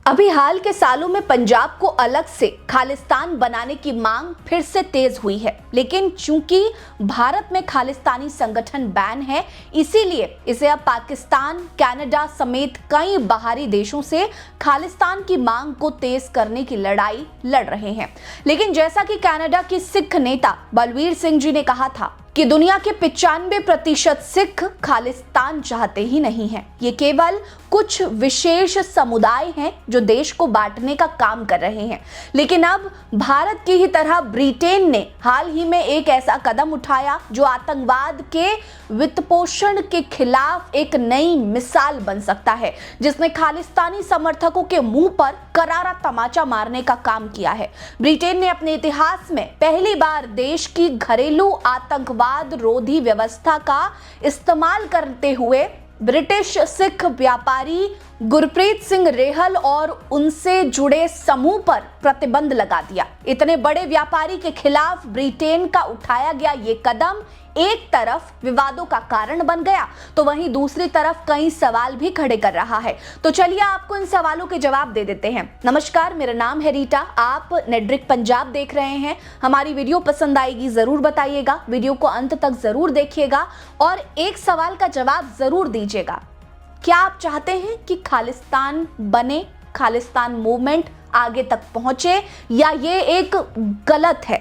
अभी हाल के सालों में पंजाब को अलग से खालिस्तान बनाने की मांग फिर से तेज हुई है, लेकिन चूंकि भारत में खालिस्तानी संगठन बैन है, इसीलिए इसे अब पाकिस्तान, कनाडा समेत कई बाहरी देशों से खालिस्तान की मांग को तेज करने की लड़ाई लड़ रहे हैं। लेकिन जैसा कि कनाडा की सिख नेता बलवीर सिंह जी ने कहा था कि दुनिया के 95% सिख खालिस्तान चाहते ही नहीं हैं। ये केवल कुछ विशेष समुदाय हैं जो देश को बांटने का काम कर रहे हैं। लेकिन अब भारत की ही तरह ब्रिटेन ने हाल ही में एक ऐसा कदम उठाया जो आतंकवाद के वित्तपोषण के खिलाफ एक नई मिसाल बन सकता है, जिसने खालिस्तानी समर्थकों के मुंह पर करारा तमाचा मारने का काम किया है। ब्रिटेन ने अपने इतिहास में पहली बार देश की घरेलू आतंकवाद रोधी व्यवस्था का इस्तेमाल करते हुए ब्रिटिश सिख व्यापारी गुरप्रीत सिंह रेहल और उनसे जुड़े समूह पर प्रतिबंध लगा दिया। इतने बड़े व्यापारी के खिलाफ ब्रिटेन का उठाया गया ये कदम एक तरफ विवादों का कारण बन गया, तो वहीं दूसरी तरफ कई सवाल भी खड़े कर रहा है। तो चलिए आपको इन सवालों के जवाब दे देते हैं। नमस्कार, मेरा नाम है रीटा, आप नेटड्रिक पंजाब देख रहे हैं। हमारी वीडियो पसंद आएगी जरूर बताइएगा, वीडियो को अंत तक जरूर देखिएगा और एक सवाल का जवाब जरूर दीजिएगा। क्या आप चाहते हैं कि खालिस्तान बने, खालिस्तान मूवमेंट आगे तक पहुंचे, या ये एक गलत है,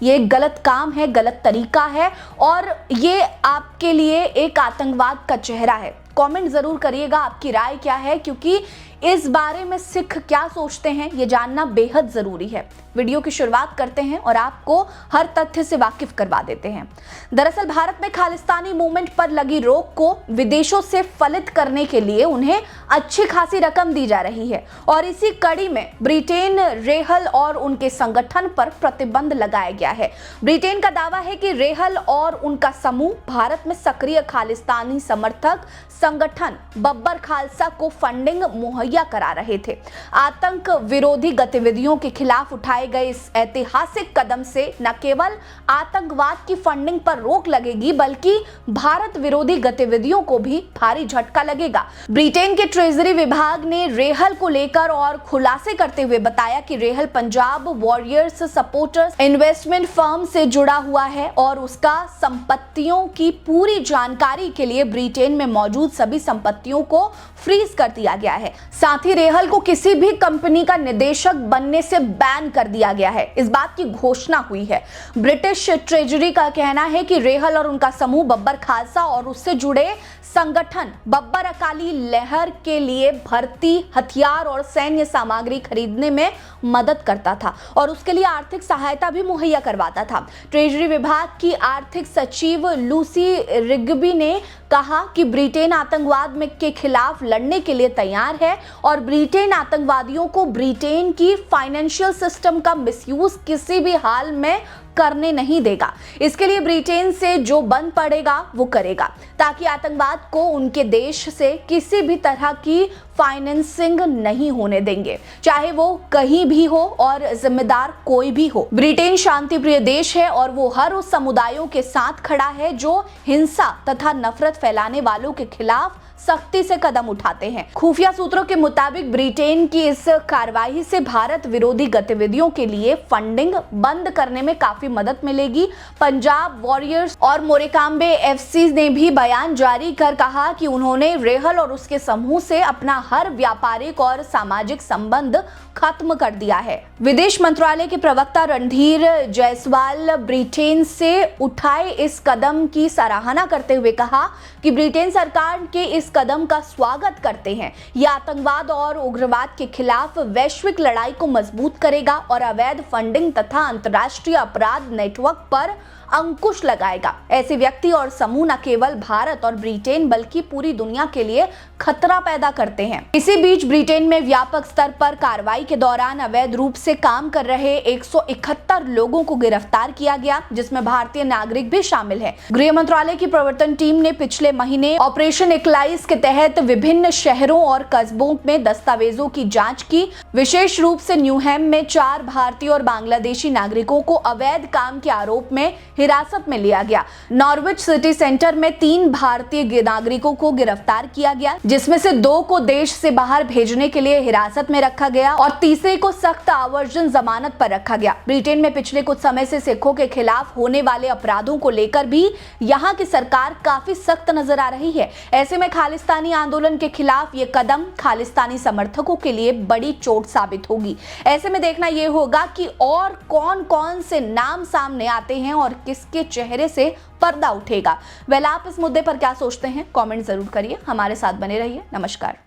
ये एक गलत काम है, गलत तरीका है और ये आपके लिए एक आतंकवाद का चेहरा है? कमेंट जरूर करिएगा आपकी राय क्या है, क्योंकि इस बारे में सिख क्या सोचते हैं ये जानना बेहद जरूरी है। वीडियो की शुरुआत करते हैं और आपको हर तथ्य से वाकिफ करवा देते हैं। दरअसल भारत में खालिस्तानी मूवमेंट पर लगी रोक को विदेशों से फलित करने के लिए उन्हें अच्छी खासी रकम दी जा रही है और इसी कड़ी में ब्रिटेन रेहल और उनके संगठन पर प्रतिबंध लगाया गया है। ब्रिटेन का दावा है कि रेहल और उनका समूह भारत में सक्रिय खालिस्तानी समर्थक संगठन बब्बर खालसा को फंडिंग मुहैया करा रहे थे। आतंक विरोधी गतिविधियों के खिलाफ उठाए गए इस ऐतिहासिक कदम से न केवल आतंकवाद की फंडिंग पर रोक लगेगी, बल्कि भारत विरोधी गतिविधियों को भी भारी झटका लगेगा। ब्रिटेन के ट्रेजरी विभाग ने रेहल को लेकर और खुलासे करते हुए बताया कि Rehal Punjab warriors supporters investment firm से जुड़ा हुआ है और उसका संपत्तियों की पूरी जानकारी के लिए ब्रिटेन में मौजूद सभी संपत्तियों को फ्रीज कर दिया गया है। साथ ही रेहल को किसी भी कंपनी का निदेशक बनने से बैन कर दिया गया है। इस बात की घोषणा हुई है। ब्रिटिश ट्रेजरी का कहना है कि रेहल और उनका समूह बब्बर खालसा और उससे जुड़े संगठन बब्बर अकाली लहर के लिए भर्ती, हथियार और सैन्य सामग्री खरीदने में मदद करता था और उसके लिए आर्थिक सहायता भी मुहैया करवाता था। ट्रेजरी विभाग की आर्थिक सचिव लूसी रिग्बी ने कहा कि ब्रिटेन आतंकवाद के खिलाफ लड़ने के लिए तैयार है और ब्रिटेन आतंकवादियों को ब्रिटेन की फाइनेंशियल सिस्टम का मिसयूज किसी भी हाल में करने नहीं देगा। इसके लिए ब्रिटेन से जो बन पड़ेगा वो करेगा, ताकि आतंकवाद को उनके देश से किसी भी तरह की फाइनेंसिंग नहीं होने देंगे, चाहे वो कहीं भी हो और जिम्मेदार कोई भी हो। ब्रिटेन शांति प्रिय देश है और वो हर उस समुदायों के साथ खड़ा है जो हिंसा तथा नफरत फैलाने वालों के खिलाफ सख्ती से कदम उठाते हैं। खुफिया सूत्रों के मुताबिक ब्रिटेन की इस कार्रवाई से भारत विरोधी गतिविधियों के लिए फंडिंग बंद करने में काफी मदद मिलेगी। पंजाब वॉरियर्स और मोरेकाम्बे एफसी ने भी बयान जारी कर कहा कि उन्होंने रेहल और उसके समूह से अपना हर व्यापारिक और सामाजिक संबंध खत्म कर दिया है। विदेश मंत्रालय के प्रवक्ता रणधीर जायसवाल ब्रिटेन से उठाए इस कदम की सराहना करते हुए कहा कि ब्रिटेन सरकार के इस कदम का स्वागत करते हैं। यह आतंकवाद और उग्रवाद के खिलाफ वैश्विक लड़ाई को मजबूत करेगा और अवैध फंडिंग तथा अंतर्राष्ट्रीय अपराध नेटवर्क पर अंकुश लगाएगा। ऐसे व्यक्ति और समूह न केवल भारत और ब्रिटेन बल्कि पूरी दुनिया के लिए खतरा पैदा करते हैं। इसी बीच ब्रिटेन में व्यापक स्तर पर कार्रवाई के दौरान अवैध रूप से काम कर रहे 171 लोगों को गिरफ्तार किया गया, जिसमें भारतीय नागरिक भी शामिल है। गृह मंत्रालय की प्रवर्तन टीम ने पिछले महीने ऑपरेशन इक्लाइस के तहत विभिन्न शहरों और कस्बों में दस्तावेजों की जांच की। विशेष रूप से न्यूहैम में 4 भारतीय और बांग्लादेशी नागरिकों को अवैध अवैध काम के आरोप में हिरासत में लिया गया। नॉर्विच सिटी सेंटर में 3 भारतीय नागरिकों को गिरफ्तार किया गया, जिसमें से 2 को देश से बाहर भेजने के लिए हिरासत में रखा गया और तीसरे को सख्त आवर्जन जमानत पर रखा गया। ब्रिटेन में पिछले कुछ समय से सिखों के खिलाफ होने वाले अपराधों को लेकर भी यहाँ की सरकार काफी सख्त नजर आ रही है। ऐसे में खालिस्तानी आंदोलन के खिलाफ ये कदम खालिस्तानी समर्थकों के लिए बड़ी चोट साबित होगी। ऐसे में देखना यह होगा कि और कौन कौन से नाम सामने आते हैं और किसके चेहरे से पर्दा उठेगा। वेल, आप इस मुद्दे पर क्या सोचते हैं? कमेंट जरूर करिए। हमारे साथ बने रहिए। नमस्कार।